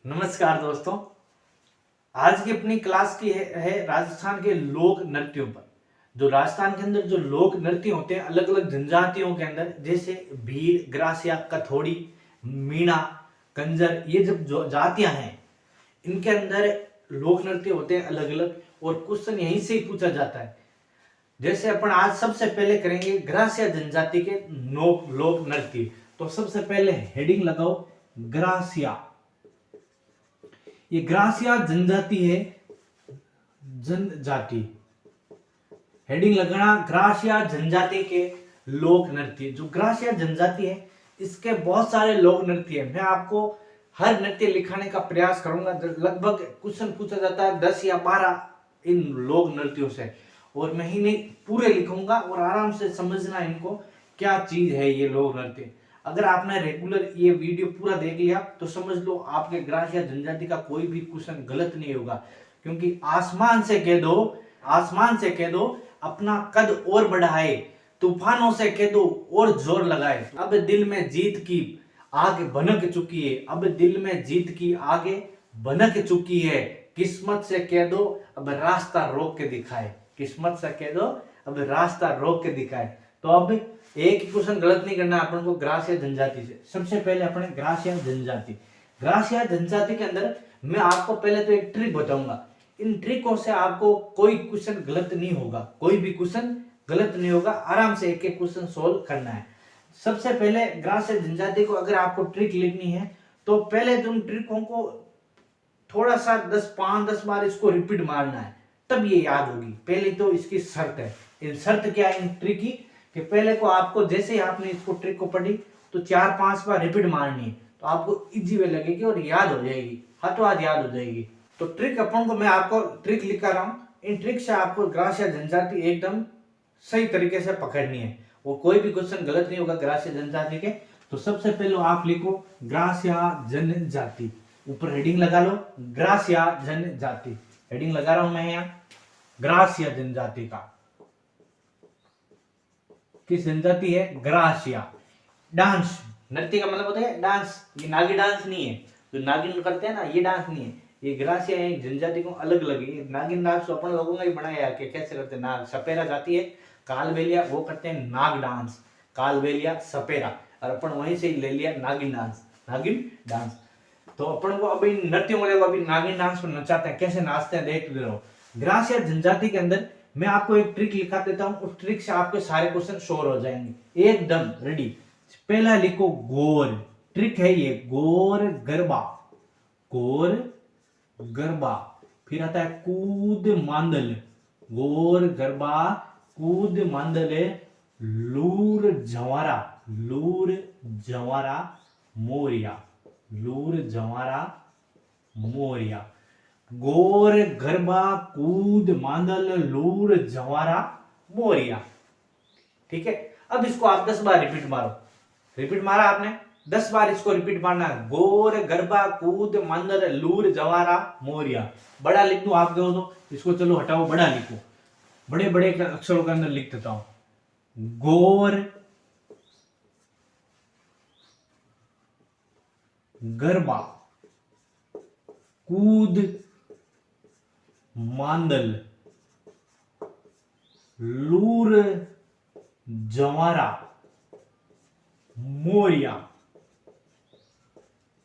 नमस्कार दोस्तों। आज की अपनी क्लास की है राजस्थान के लोक नृत्यों पर। जो राजस्थान के अंदर जो लोक नृत्य होते हैं अलग अलग जनजातियों के अंदर, जैसे भील, ग्रासिया, कथोड़ी, मीणा, कंजर, ये जब जो जातियां हैं इनके अंदर लोक नृत्य होते हैं अलग अलग, और क्वेश्चन यहीं से ही पूछा जाता है। जैसे अपन आज सबसे पहले करेंगे ग्रासिया जनजाति के लोक नृत्य। तो सबसे पहले हेडिंग लगाओ ग्रासिया। ये ग्रासिया जनजाति है, जनजाति। हेडिंग लगाना ग्रासिया जनजाति के लोक नृत्य। जो ग्रासिया जनजाति है इसके बहुत सारे लोक नृत्य है। मैं आपको हर नृत्य लिखाने का प्रयास करूंगा। लगभग क्वेश्चन पूछा जाता है 10 या 12 इन लोक नृत्यों से, और मैं ही नहीं पूरे लिखूंगा और आराम से समझना इनको क्या चीज है ये लोक नृत्य। अगर आपने रेगुलर ये वीडियो पूरा देख लिया तो समझ लो आपके ग्रासिया जनजाति का कोई भी क्वेश्चन गलत नहीं होगा, क्योंकि आसमान से कह दो अपना कद और बढ़ाए, तूफानों से कह दो और जोर लगाए। अब दिल में जीत की आग भनक चुकी है, अब दिल में जीत की आगे भनक चुकी है। किस्मत से कह दो अब रास्ता रोक के दिखाए, किस्मत से कह दो अब रास्ता रोक के दिखाए। तो अब एक ही क्वेश्चन गलत नहीं करना अपन को ग्रासिया जनजाति से। सबसे पहले अपने ग्रासिया जनजाति के अंदर मैं आपको पहले तो एक ट्रिक बताऊंगा। इन ट्रिकों से आपको कोई क्वेश्चन गलत नहीं होगा, कोई भी क्वेश्चन गलत नहीं होगा। आराम से एक एक क्वेश्चन सोल्व करना है। सबसे पहले ग्रासिया जनजाति को अगर आपको ट्रिक लिखनी है तो पहले तुम ट्रिकों को थोड़ा सा 5-10 बार इसको रिपीट मारना है, तब ये याद होगी। पहले तो इसकी शर्त है। इन शर्त क्या है इन ट्रिक की, कि पहले को आपको जैसे ही आपने इसको ट्रिक को पढ़ी तो 4-5 बार रिपीट मारनी है, तो आपको इजी वे लगेगी और याद हो जाएगी, हाथों हाथ याद हो जाएगी। तो ट्रिक अपन को मैं आपको ट्रिक लिखा रहा हूँ। इन ट्रिक से आपको ग्रासिया जनजाति एकदम सही तरीके से पकड़नी है, वो कोई भी क्वेश्चन गलत नहीं होगा ग्रासिया जनजाति के। तो सबसे पहले आप लिखो ग्रासिया जनजाति, ऊपर हेडिंग लगा लो ग्रासिया जनजाति। हेडिंग लगा रहा हूं मैं यहाँ ग्रासिया जनजाति का। किस जनजाति है? ग्रासिया। डांस, नृत्य का मतलब होता है डांस। ये नागी डांस नहीं है, जो नागिन करते हैं ना, ये डांस नहीं है। ये ग्रासिया है जनजाति को अलग अलग है। नागिन डांस तो अपन लोगों ने ही बनाया है कि कैसे करते हैं। नाग सपेरा जाती है, कालबेलिया, वो करते हैं नाग डांस, कालबेलिया सपेरा, और अपन वहीं से ही ले लिया नागिन डांस। तो अपन को अभी नृत्यों में अभी नागिन डांस पर नचाते हैं, कैसे नाचते हैं देख रहो। ग्रासिया जनजाति के अंदर मैं आपको एक ट्रिक लिखा देता हूं, उस ट्रिक से आपके सारे क्वेश्चन श्योर हो जाएंगे एकदम रेडी। पहला लिखो गोर। ट्रिक है ये, गोर गरबा, गोर गरबा। फिर आता है कूद मांदल, गोर गरबा कूद मांदल, लूर जवारा, लूर जवारा मोरिया, लूर जवारा मोरिया। गोर गरबा कूद मांदल लूर जवारा मोरिया। ठीक है, अब इसको आप 10 बार रिपीट मारो। रिपीट मारा आपने, 10 बार इसको रिपीट मारना है। गोर गरबा कूद मांदल लूर जवारा मोरिया। बड़ा लिख दो आप कहो तो, इसको चलो हटाओ, बड़ा लिखो, बड़े बड़े अक्षरों के अंदर लिख देता हूं। गोर गरबा कूद मांदल लूर जवारा मोरिया।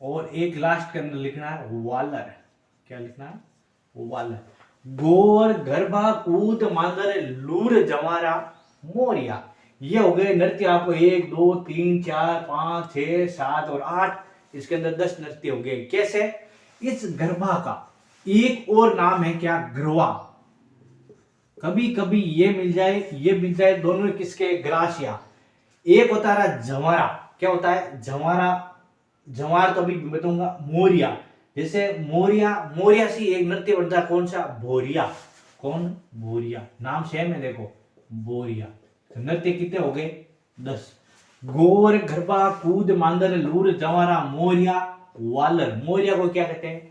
और एक लास्ट के अंदर लिखना है वालर। क्या लिखना है? वालर। गोर गरबा कूद मांदल लूर जवारा मोरिया। ये हो गए नृत्य। आपको 1 2 3 4 5 6 7 और 8, इसके अंदर 10 नृत्य हो गए। कैसे? इस गरबा का एक और नाम है क्या? गरबा। कभी कभी ये मिल जाए, दोनों किसके? ग्रासिया। एक होता है जवारा। क्या होता है? जवारा। जवार तो अभी बताऊंगा। मोरिया, जैसे मोरिया सी एक नृत्य बनता है, कौन सा? भोरिया। कौन? भोरिया। नाम सेम है देखो, बोरिया। तो नृत्य कितने हो गए? 10। गोर गरबा कूद मांदल लूर जवारा मोरिया वालर। मोरिया को क्या कहते हैं?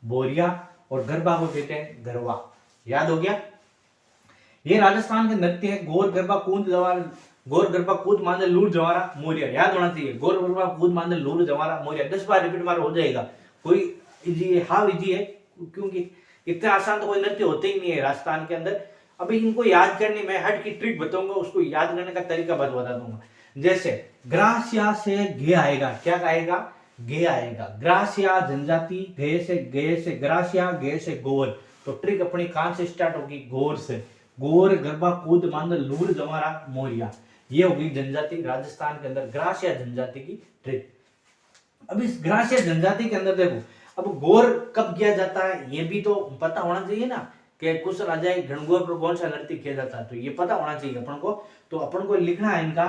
बोरिया। और गरबा को कहते हैं गरबा। याद हो गया? ये राजस्थान के नृत्य है। गोर गरबा कूद मांदल लूर जवारा मोरिया। याद होना चाहिए, गोर गरबा कूद मांदल लूर जवारा मोरिया। 10 बार रिपीट मारो, हो जाएगा। कोई इजी है, हाउ इजी है, क्योंकि इतना आसान तो कोई नृत्य होते ही नहीं है राजस्थान के अंदर। अभी इनको याद करने में हट की ट्रिक बताऊंगा, उसको याद करने का तरीका बता दूंगा। जैसे ग्रासिया से गे आएगा, क्या आएगा, गे आएगा। ग्रासिया जनजाति, गे से ग्रासिया, गे से गोर। तो ट्रिक अपनी कहां से स्टार्ट होगी, गोर से। गोर गरबा कूद मांदल लूर जमारा मोरिया, ये होगी जनजाति राजस्थान के अंदर, ग्रासिया जनजाति की ट्रिक। अब इस ग्रासिया जनजाति के अंदर देखो, अब गोर कब किया जाता है ये भी तो पता होना चाहिए ना, कि क्वेश्चन आ जाए घनघोर पर कौन सा नृत्य किया जाता है, तो ये पता होना चाहिए अपन को। तो अपन को लिखना है इनका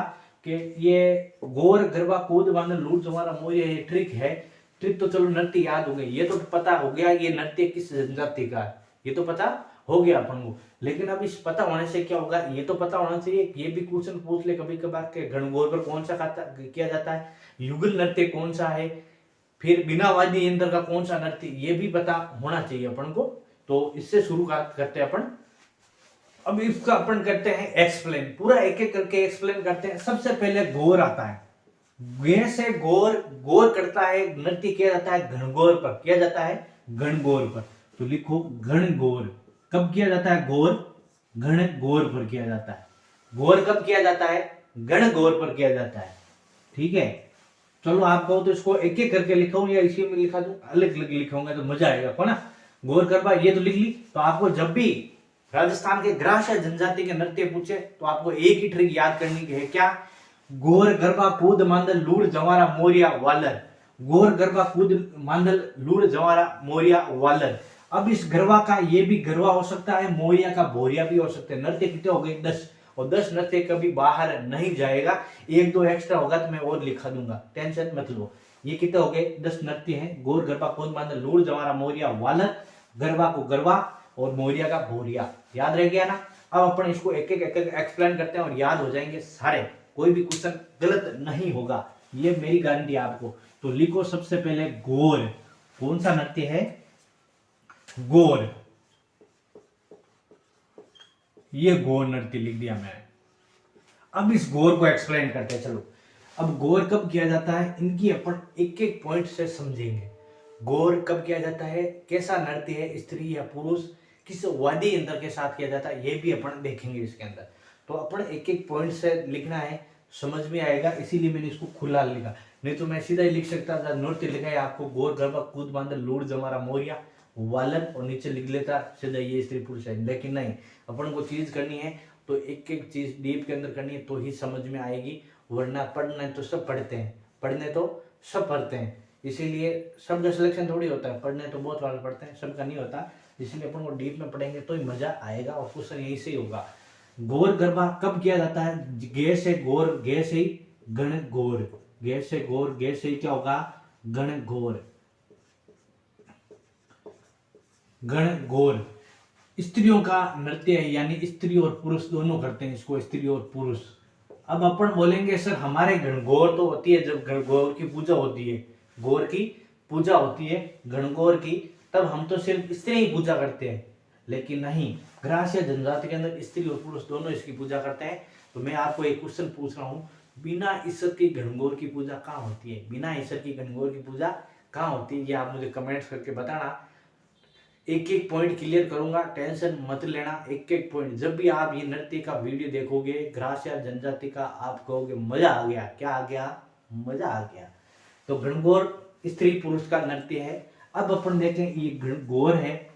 कि ये गोर गरबा कूद बांधल लूट जमारा मोरिया, ये ट्रिक है। ट्रिक तो चलो नृत्य याद हो गई, ये तो पता हो गया ये नृत्य किस जनजाति का है, ये तो पता हो गया अपन को। लेकिन अब इस पता होने से क्या होगा, ये तो पता होना चाहिए, ये भी क्वेश्चन पूछ ले कभी कभार के घनघोर पर कौन सा किया जाता है, युगल नृत्य कौन सा है, फिर बिना वाद्य यंत्र का कौन सा नृत्य, ये भी पता होना चाहिए अपन को। तो इससे शुरू करते हैं अपन। अब इसका अपन करते हैं एक्सप्लेन, पूरा एक एक करके एक्सप्लेन करते हैं। सबसे पहले गोर आता है, गे से गोर, गोर करता है, नृत्य किया जाता है घनघोर पर, किया जाता है घनघोर पर। तो लिखो घनघोर, कब किया जाता है, गोर घनघोर पर किया जाता है। गोर कब किया जाता है, घनघोर पर किया जाता है। ठीक है, चलो आप कहो तो इसको एक एक करके लिखाऊं या इसी में लिखा दूं, अलग अलग लिखाऊंगा तो मजा आएगा को ना। गोर गरबा ये तो लिख ली। तो आपको जब भी राजस्थान के ग्रासिया जनजाति के नृत्य पूछे तो आपको एक ही ट्रिक याद करनी है, क्या, गोर गरबा कूद मांदल लूर जवारा मोरिया वालर। गोर गरबा कूद मांदल लूर जवारा मोरिया वालर। अब इस गरबा का ये भी गरबा हो सकता है, मोरिया का बोरिया भी हो सकते हैं। नृत्य कितने हो गए, 10, और 10 नृत्य कभी बाहर नहीं जाएगा, एक दो एक्स्ट्रा होगा तो मैं और लिखा दूंगा, टेंशन मत लो। ये कितने हो गए, 10 नृत्य हैं। गोर गरबा कूद मांदल लूर जवारा मोरिया वालर, गरबा को गरबा और मोरिया का बोरिया, याद रह गया ना। अब अपन इसको एक एक एक्सप्लेन करते हैं और याद हो जाएंगे सारे, कोई भी क्वेश्चन गलत नहीं होगा, ये मेरी गारंटी है आपको। तो लिखो सबसे पहले गोर, कौन सा नृत्य है, गोर, ये गोर नृत्य लिख दिया मैंने। अब इस गोर को एक्सप्लेन करते हैं, चलो। अब गोर कब किया जाता है, इनकी अपन एक एक पॉइंट से समझेंगे। गोर कब किया जाता है, कैसा नृत्य है, स्त्री या पुरुष, किस वाद्य यंत्र के साथ किया जाता है, ये भी अपन देखेंगे इसके अंदर। तो अपन एक एक पॉइंट से लिखना है, समझ में आएगा, इसीलिए मैंने इसको खुला लिखा। नहीं तो मैं सीधा ही लिख सकता था, नृत्य लिखा है आपको, गोर गरबा कूद बांधल लूर जमारा मोरिया वालन, और नीचे लिख लेता सीधा ये स्त्री पुरुष है। लेकिन नहीं, अपन को चीज करनी है तो एक एक चीज डीप के अंदर करनी है तो ही समझ में आएगी, वरना पढ़ना है तो सब पढ़ते हैं, पढ़ने तो सब पढ़ते हैं, इसीलिए सबका सिलेक्शन थोड़ी होता है, पढ़ने तो बहुत बार पढ़ते हैं, सबका नहीं होता। इसलिए अपन को डीप में पढ़ेंगे तो ही मजा आएगा, और क्वेश्चन यही से ही होगा। गोर गरबा कब किया जाता है, गे से गोर, गे से ही गण गोर, गे से गोर, गे से ही क्या होगा, गण गोर, गण गोर। स्त्रियों का नृत्य है, यानी स्त्री और पुरुष दोनों करते हैं इसको, स्त्री और पुरुष। अब अपन बोलेंगे सर हमारे घनघोर तो होती है जब घनघोर की पूजा होती है, गोर की पूजा होती है घनघोर की, तब हम तो सिर्फ स्त्री ही पूजा करते हैं। लेकिन नहीं, ग्रासिया जनजाति के अंदर स्त्री और पुरुष दोनों इसकी पूजा करते हैं। तो मैं आपको एक क्वेश्चन पूछ रहा हूँ, बिना ईश्वर की घनघोर की पूजा कहाँ होती है, बिना ईश्वर की घनघोर की पूजा कहाँ होती है, ये आप मुझे कमेंट्स करके बताना। एक एक पॉइंट क्लियर करूंगा, टेंशन मत लेना, एक एक पॉइंट। जब भी आप ये नृत्य का वीडियो देखोगे ग्रासिया जनजाति का, आप कहोगे मजा आ गया, क्या आ गया, मजा आ गया। तो घनघोर स्त्री पुरुष का नृत्य है। अब अपन देखें ये घनघोर है,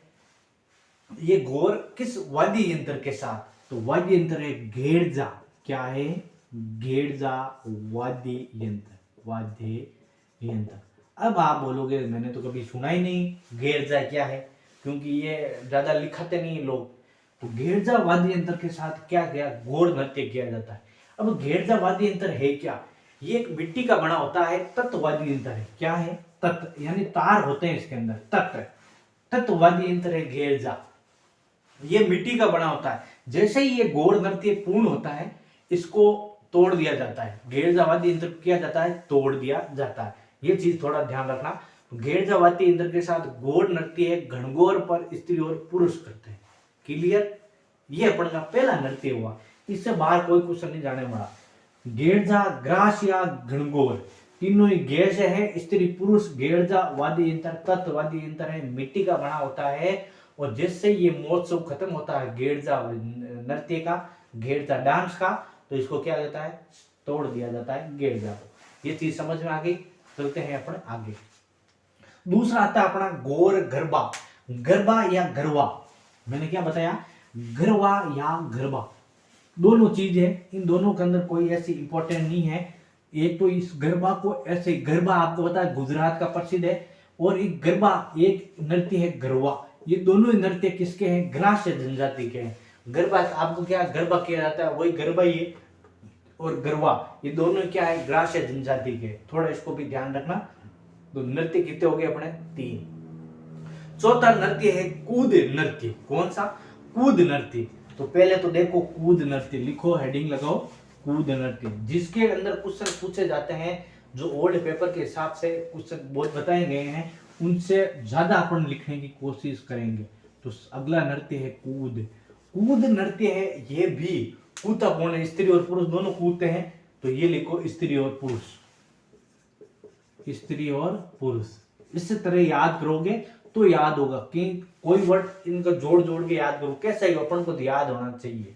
ये घोर किस वाद्य यंत्र के साथ, तो वाद्य यंत्र है घेड़जा, क्या है, घेड़जा वाद्य यंत्र, वाद्य यंत्र। अब आप बोलोगे मैंने तो कभी सुना ही नहीं घेड़जा क्या है, क्योंकि ये ज्यादा लिखाते नहीं लोग। तो घेड़जा वाद्य यंत्र के साथ क्या किया, घोर नृत्य किया जाता है। अब घेड़जा वाद्य यंत्र है क्या, ये एक मिट्टी का बना होता है, तत्व वाद्य यंत्र है, क्या है, तत्व, यानी तार होते हैं इसके अंदर, तत्व वाद्य यंत्र है घेड़जा। ये मिट्टी का बना होता है, जैसे ही ये घोर नृत्य पूर्ण होता है इसको तोड़ दिया जाता है, घेड़जा वाद्य यंत्र किया जाता है, तोड़ दिया जाता है, ये चीज थोड़ा ध्यान रखना। घेड़जा वाद्य यंत्र के साथ घोर नृत्य घनघोर पर स्त्री और पुरुष करते हैं, क्लियर। ये अपन का पहला नृत्य हुआ, इससे बाहर कोई क्वेश्चन नहीं जाने वाला। घेड़जा ग्रासिया घनघोर, तीनों ही गैस है, स्त्री पुरुष, गेरजा वाद्य यंत्र, तत्व वाद्य यंत्र है, मिट्टी का बना होता है। और जैसे ये महोत्सव खत्म होता है गेरजा नृत्य का, गेरजा डांस का, तो इसको क्या जाता है, तोड़ दिया जाता है गेरजा को। ये चीज समझ में आ गई। चलते हैं अपन आगे। दूसरा आता है अपना गौर गरबा। गरबा या गरबा, मैंने क्या बताया, गरबा या गरबा दोनों चीज है। इन दोनों के अंदर कोई ऐसी इंपॉर्टेंट नहीं है। एक तो इस गरबा को ऐसे, गरबा आपको पता है गुजरात का प्रसिद्ध है, और एक गरबा एक नृत्य है गरबा। ये दोनों नृत्य किसके हैं, ग्रास्य जनजाति के हैं। गरबा आपको क्या गरबा किया जाता है, वही गरबा ही है, और गरबा ये दोनों क्या है, ग्रास्य जनजाति के। थोड़ा इसको भी ध्यान रखना। तो नृत्य कितने हो गए अपने, 3। चौथा नृत्य है कूद नृत्य। कौन सा, कूद नृत्य। तो पहले तो देखो कूद नृत्य, लिखो, हेडिंग लगाओ, कूद नृत्य, जिसके अंदर क्वेश्चन पूछे जाते हैं जो ओल्ड पेपर के हिसाब से क्वेश्चन बहुत बताए गए हैं, उनसे ज्यादा अपन लिखने की कोशिश करेंगे। तो अगला नृत्य है कूद। कूद नृत्य है, ये भी कूदता कौन है, स्त्री और पुरुष दोनों कूदते हैं। तो ये लिखो स्त्री और पुरुष, स्त्री और पुरुष। इस तरह याद करोगे तो याद होगा कि कोई वर्ड इनका जोड़ जोड़ के याद करो, कैसा ही अपन को याद होना चाहिए।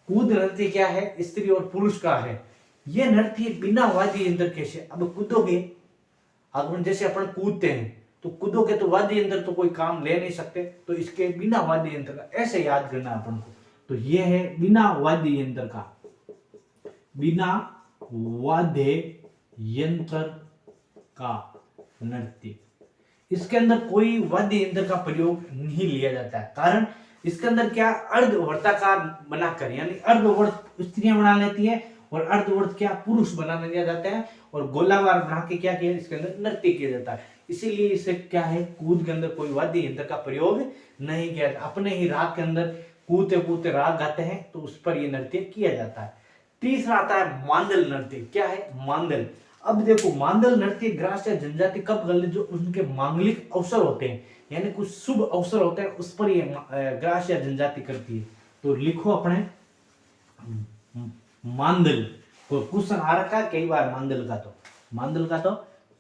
कूद नृत्य क्या है, स्त्री और पुरुष का है। यह नृत्य बिना वाद्य यंत्र के से, अब कूदोगे, अगर जैसे अपन कूदते हैं तो कूदोगे तो वाद्य यंत्र तो कोई काम ले नहीं सकते, तो इसके बिना वाद्य यंत्र का ऐसे याद करना अपन को। तो यह है बिना वाद्य यंत्र का, बिना वाद्य यंत्र का नृत्य। इसके अंदर कोई वाद्य यंत्र का प्रयोग नहीं लिया जाता है, कारण इसके अंदर क्या, अर्धवर्ताकार बनाकर, यानी अर्धवर्त स्त्रियां बना लेती है और अर्धवर्त क्या पुरुष बना लिया जाता है, और गोलाकार बना के क्या किया, इसके अंदर नृत्य किया जाता है। इसीलिए इसे क्या है, कूद के अंदर कोई वाद्य यंत्र का प्रयोग नहीं किया जाता। अपने ही राग के अंदर कूदते कूदते राग गाते हैं, तो उस पर यह नृत्य किया जाता है। तीसरा आता है मांदल नृत्य। क्या है, मांदल। अब देखो मांदल नृत्य ग्रास्य जनजाति कब कर ले, जो उनके मांगलिक अवसर होते हैं, यानी कुछ शुभ अवसर होते हैं, उस पर ये ग्रास्य जनजाति करती है। तो लिखो अपने मांदल को, क्वेश्चन आ रखा है कई बार मांदल का, तो मांदल का तो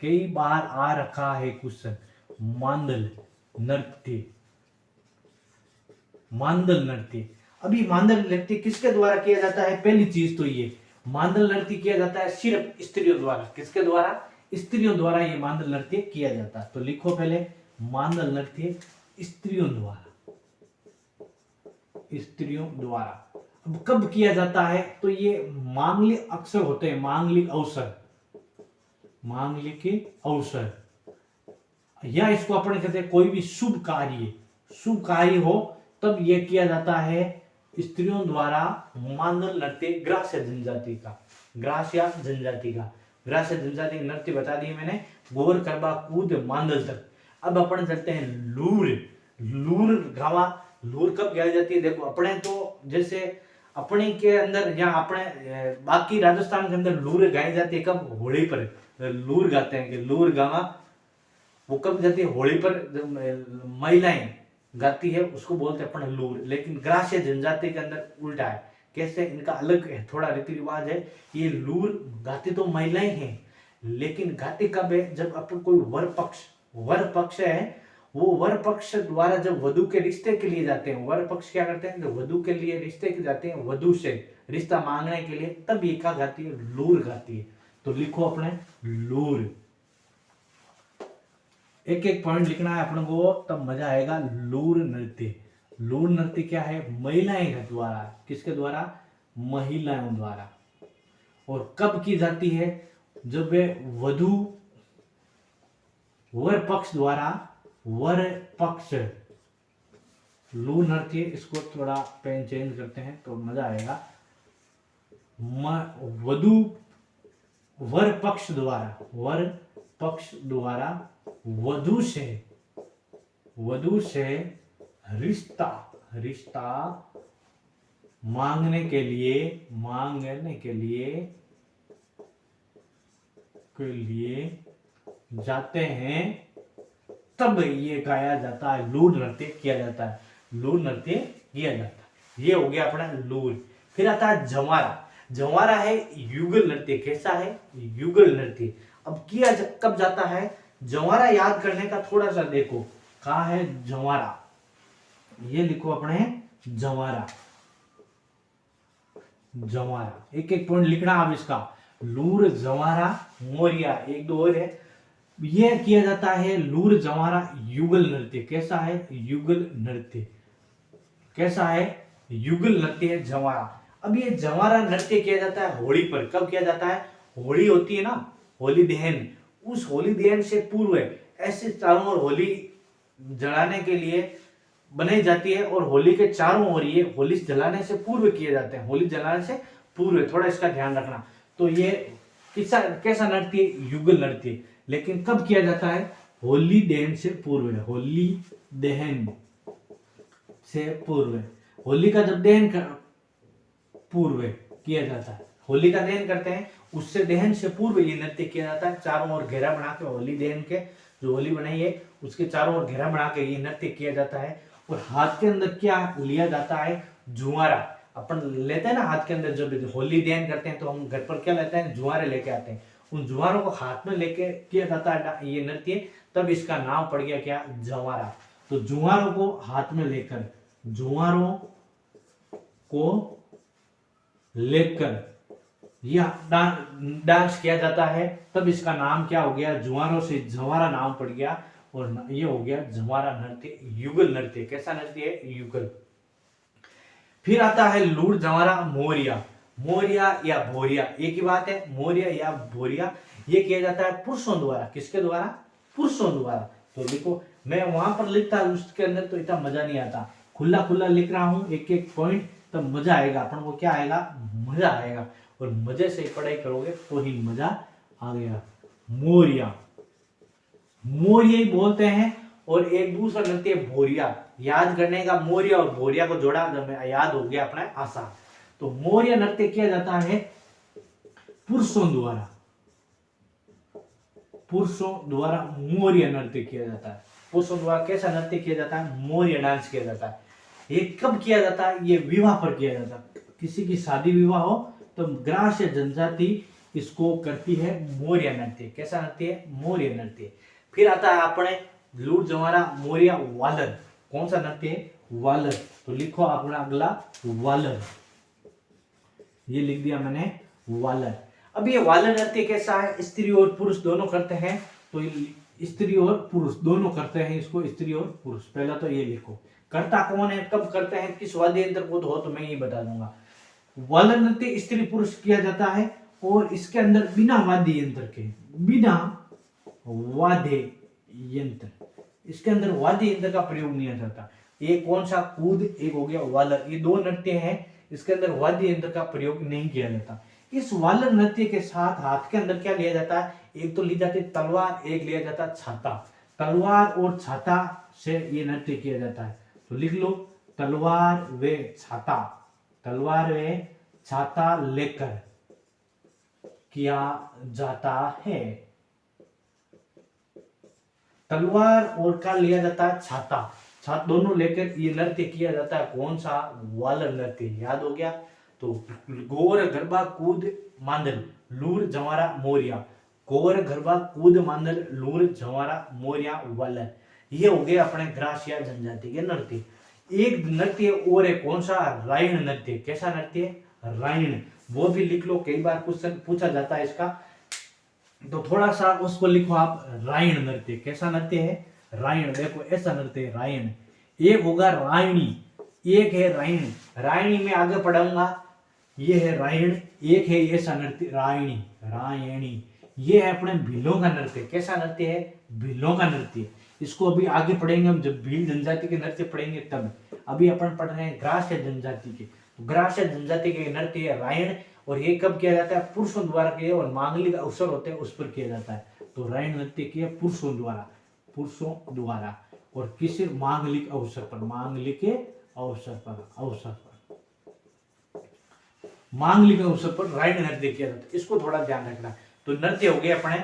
कई बार आ रखा है क्वेश्चन। मांदल नृत्य, मांदल नृत्य। अभी मांदल नृत्य किसके द्वारा किया जाता है, पहली चीज तो ये मांदल नृत्य किया जाता है सिर्फ स्त्रियों द्वारा। किसके द्वारा, स्त्रियों द्वारा ये मांदल नृत्य किया जाता है। तो लिखो पहले मांदल नृत्य स्त्रियों द्वारा, स्त्रियों द्वारा। अब कब किया जाता है, तो ये मांगलिक अवसर होते हैं, मांगलिक अवसर, मांगलिक अवसर, या इसको अपन कहते हैं कोई भी शुभ कार्य, शुभ कार्य हो तब यह किया जाता है स्त्रियों द्वारा मांदल नृत्य ग्रास्य जनजाति का, ग्रास्य जनजाति का। ग्रास्य जनजाति नृत्य बता दिए मैंने, गोर करबा कूद मांदल तक। अब अपन चलते हैं लूर। लूर गावा, लूर कब गाई जाती है, देखो अपने तो जैसे अपने के अंदर या अपने बाकी राजस्थान के अंदर लूर गाई जाती है कब, होली पर लूर गाते हैं कि लूर गावा, वो कब जाती है, होली पर महिलाएं गाती है, उसको बोलते हैं अपन लूर। लेकिन ग्रास्य जनजाति के अंदर उल्टा है, कैसे, इनका अलग है, थोड़ा रीति रिवाज है। ये लूर गाती तो महिलाएं हैं, लेकिन गाती कब है, जब अपन कोई वर पक्ष है, वो वर पक्ष द्वारा जब वधु के रिश्ते के लिए जाते हैं, वर पक्ष क्या करते हैं, जब वधु के लिए रिश्ते के जाते हैं, वधु से रिश्ता मांगने के लिए, तब ये क्या गाती है, लूर गाती है। तो लिखो अपने लूर, एक एक पॉइंट लिखना है अपन को, तब मजा आएगा। लूर नृत्य, लूर नृत्य क्या है, महिलाएं द्वारा, किसके द्वारा, महिलाओं द्वारा। और कब की जाती है, जब वे वधु वर पक्ष द्वारा, वर पक्ष, लूर नृत्य। इसको थोड़ा पेन चेंज करते हैं तो मजा आएगा। वधु वर पक्ष द्वारा, वर पक्ष द्वारा वधु से रिश्ता मांगने के लिए जाते हैं, तब ये गाया जाता है, लूर नृत्य किया जाता है, लूर नृत्य किया जाता है। ये हो गया अपना लूर। फिर आता है जवारा। जवारा है युगल नृत्य। कैसा है, युगल नृत्य। अब किया कब जाता है? जंवारा याद करने का थोड़ा सा देखो, कहाँ है जंवारा, ये लिखो अपने जंवारा। जंवारा एक एक पॉइंट लिखना आप इसका, लूर जंवारा मोरिया, एक दो और है। यह किया जाता है लूर जंवारा युगल नृत्य। कैसा है? युगल नृत्य। कैसा है? युगल नृत्य है जंवारा। अब ये जंवारा नृत्य किया जाता है होली पर। कब किया जाता है? होली होती है ना, होली दहन, उस होली दहन से पूर्व ऐसे चारों ओर होली जलाने के लिए बनाई जाती है, और होली के चारों ओर ये होली जलाने से पूर्व किए जाते हैं। होली जलाने से पूर्व, थोड़ा इसका ध्यान रखना। तो ये कैसा नृत्य? युगल नृत्य। लेकिन कब किया जाता है? होली दहन से पूर्व। होली दहन से पूर्व, होली का जब दहन पूर्व किया जाता है, होली का दहन करते हैं, उससे दहन से पूर्व ये नृत्य किया जाता है। चारों ओर घेरा बना के, होली दहन के जो होली बनाई है उसके चारों ओर घेरा बना के ये नृत्य किया जाता है। और हाथ के अंदर क्या लिया जाता है? जुआरा। अपन लेते हैं ना हाथ के अंदर, जब होली दहन करते हैं तो हम घर पर क्या लेते हैं? जुआरे लेके आते हैं। उन जुआरों को हाथ में लेके किया जाता है ये नृत्य, तब इसका नाम पड़ गया क्या? जंवारा। तो जुआरों को हाथ में लेकर, जुआरों को लेकर यह डांस किया जाता है, तब इसका नाम क्या हो गया? जुआरों से जंवारा नाम पड़ गया, और ये हो गया जंवारा नृत्य, युगल नृत्य। कैसा नृत्य है? युगल। फिर आता है लूर जंवारा मोरिया। मोरिया या भोरिया एक ही बात है, मोरिया या भोरिया। ये किया जाता है पुरुषों द्वारा। किसके द्वारा? पुरुषों द्वारा। तो देखो, मैं वहां पर लिखता उसके अंदर तो इतना मजा नहीं आता, खुला खुला लिख रहा हूं एक एक पॉइंट, तब मजा आएगा। अपन को क्या आएगा? मजा आएगा। और मजे से पढ़ाई करोगे तो ही मजा आएगा। मोरिया, मोरिया ही बोलते हैं। और एक दूसरा नृत्य भोरिया, याद करने का, मोरिया और भोरिया को जोड़ा, जब याद हो गया अपना आसान। तो मोरिया नृत्य किया जाता है पुरुषों द्वारा। पुरुषों द्वारा मोरिया नृत्य किया जाता है। पुरुषों द्वारा कैसा नृत्य किया जाता है? मोरिया डांस किया जाता है। ये कब किया जाता है? ये विवाह पर किया जाता है। किसी की शादी विवाह हो तो ग्रास्य जनजाति इसको करती है मोरिया नृत्य। कैसा नृत्य है? मोरिया नृत्य। फिर आता है अपने लूर जंवारा मोरिया वालर। कौन सा नृत्य है? वालर। तो लिखो अपना अगला वालर, ये लिख दिया मैंने वालर। अब ये वालर नृत्य कैसा है? स्त्री और पुरुष दोनों करते हैं। तो स्त्री और पुरुष दोनों करते हैं इसको, स्त्री और पुरुष। पहला तो ये लिखो, करता कौन है, कब करते हैं, किस वाद्य यंत्र को हो, तो मैं ये बता दूंगा। वालर नृत्य स्त्री पुरुष किया जाता है, और इसके अंदर बिना वाद्य यंत्र के, बिना वाद्य यंत्र, इसके अंदर वाद्य यंत्र का प्रयोग नहीं जाता। एक कौन सा? कूद। एक हो गया वालर। ये दो नृत्य हैं, इसके अंदर वाद्य यंत्र का प्रयोग नहीं किया जाता। इस वालर नृत्य के साथ हाथ के अंदर क्या लिया जाता है? एक तो ली जाती है तलवार, एक लिया जाता है छाता। तलवार और छाता से ये नृत्य किया जाता है। तो लिख लो, तलवार व छाता, तलवार व छाता लेकर किया जाता है। तलवार और का लिया जाता है छाता, छात दोनों लेकर ये नृत्य किया जाता है। कौन सा? वालर नृत्य। याद हो गया? तो गोवर गरबा कूद मांदल लूर जंवारा मोरिया, गोवर गरबा कूद मांदल लूर जंवारा मोरिया वालर। ये हो गए अपने ग्रासिया जनजाति के नृत्य। एक नृत्य और है, कौन सा? रायण नृत्य। कैसा नृत्य? रायण। वो भी लिख लो, कई बार क्वेश्चन पूछा जाता है इसका, तो थोड़ा सा उसको लिखो आप। रायण नृत्य कैसा नृत्य है? रायण। देखो ऐसा नृत्य है रायण। एक होगा रायणी, एक है रायण। रायणी में आगे पढ़ाऊंगा, ये है रायण। एक है ऐसा नृत्य रायणी, रायणी। ये है अपने भीलों का नृत्य। कैसा नृत्य है? भीलों का नृत्य। इसको अभी आगे पढ़ेंगे हम, जब भील जनजाति के नृत्य पढ़ेंगे तब। अभी अपन पढ़ रहे हैं ग्रास्य जनजाति के। तो ग्रास्य जनजाति के नृत्य है रायण। और ये कब किया जाता है? पुरुषों द्वारा किया, और मांगलिक अवसर होते हैं उस पर किया जाता है। तो रायण नृत्य किया पुरुषों द्वारा, पुरुषों द्वारा, और किसी मांगलिक अवसर पर, मांगलिक अवसर पर, अवसर पर, मांगलिक अवसर पर रायण नृत्य किया जाता है। इसको थोड़ा ध्यान रखना। तो नृत्य हो गए अपने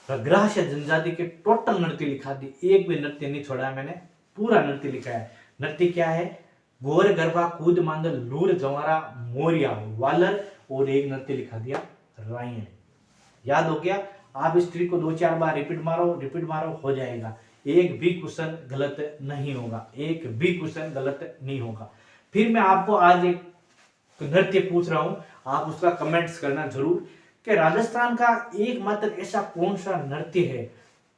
ग्रास्य जनजाति के, टोटल नृत्य लिखा दी, एक भी नृत्य नहीं छोड़ा है मैंने, पूरा नृत्य लिखा है। नृत्य क्या है? गोर गरबा कूद मांदल लूर जंवारा मोरिया वालर, और एक नृत्य लिखा दिया रायण। याद हो गया? आप इस ट्रिक को 2-4 बार रिपीट मारो हो जाएगा। एक भी क्वेश्चन गलत नहीं होगा, एक भी क्वेश्चन गलत नहीं होगा। फिर मैं आपको आज एक नृत्य पूछ रहा हूं, आप उसका कमेंट्स करना जरूर कि राजस्थान का एकमात्र ऐसा कौन सा नृत्य है,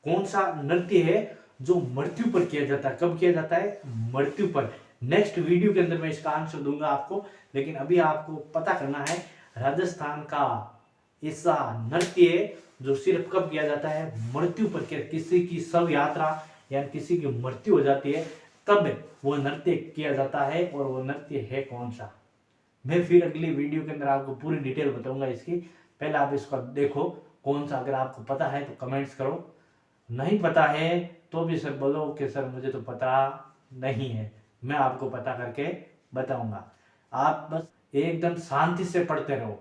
कौन सा नृत्य है जो मृत्यु पर किया जाता है। कब किया जाता है? मृत्यु पर। नेक्स्ट वीडियो के अंदर मैं इसका आंसर दूंगा आपको, लेकिन अभी आपको पता करना है राजस्थान का ऐसा नृत्य है जो सिर्फ कब किया जाता है? मृत्यु पर। किसी की शव यात्रा या किसी की मृत्यु हो जाती है तब वो नृत्य किया जाता है, और वो नृत्य है कौन सा। मैं फिर अगली वीडियो के अंदर आपको पूरी डिटेल बताऊंगा इसकी। पहले आप इसको देखो कौन सा, अगर आपको पता है तो कमेंट्स करो, नहीं पता है तो भी सर बोलो कि सर मुझे तो पता नहीं है, मैं आपको पता करके बताऊंगा। आप बस एकदम शांति से पढ़ते रहो,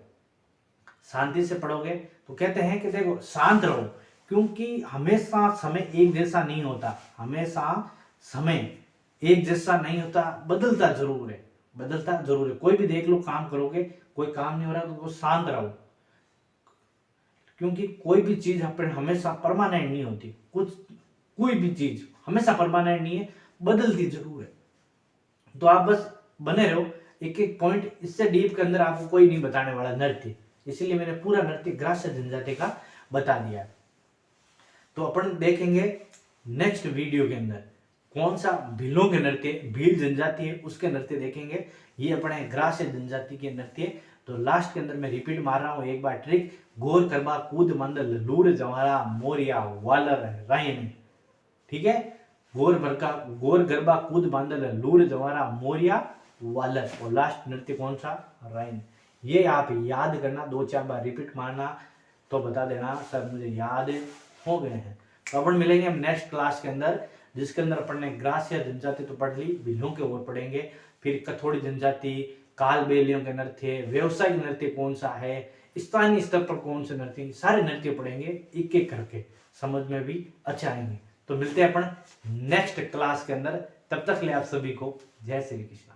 शांति से पढ़ोगे तो कहते हैं कि देखो शांत रहो, क्योंकि हमेशा समय एक जैसा नहीं होता, हमेशा समय एक जैसा नहीं होता, बदलता जरूर है, बदलता जरूर है। कोई भी देख लो, काम करोगे, कोई काम नहीं हो रहा तो शांत रहो, क्योंकि कोई भी चीज अपने हमेशा परमानेंट नहीं होती, कोई भी चीज हमेशा परमानेंट नहीं है, बदलती जरूर है। तो आप बस बने रहो, एक एक पॉइंट, इससे डीप के अंदर आपको कोई नहीं बताने वाला नृत्य, इसीलिए मैंने पूरा नृत्य ग्रास्य जनजाति का बता दिया। तो अपन देखेंगे नेक्स्ट वीडियो के अंदर कौन सा भीलों के नृत्य, भील जनजाति है उसके नृत्य देखेंगे, ये अपने ग्रास्य जनजाति के नृत्य। तो लास्ट के अंदर मैं रिपीट मार रहा हूं एक बार ट्रिक, गोर करबा कूद मंडल लूर जवारा मोरिया वालर रायन, ठीक है, गोर गरबा कूद बांदल लूर जवारा मोरिया वालर, और लास्ट नृत्य कौन सा? रायन। ये आप याद करना, 2-4 बार रिपीट मारना, तो बता देना सर मुझे याद हो गए हैं। तो अपन मिलेंगे हम नेक्स्ट क्लास के अंदर, जिसके अंदर अपन ने ग्रास्य जनजाति तो पढ़ ली, भीलों के और पढ़ेंगे, फिर कथोड़ी जनजाति, कालबेलियों के नृत्य, व्यवसायिक नृत्य कौन सा है, स्थानीय स्तर पर कौन से नृत्य, सारे नृत्य पढ़ेंगे एक एक करके, समझ में भी अच्छा आएंगे। तो मिलते हैं अपन नेक्स्ट क्लास के अंदर, तब तक ले आप सभी को जय श्री कृष्ण।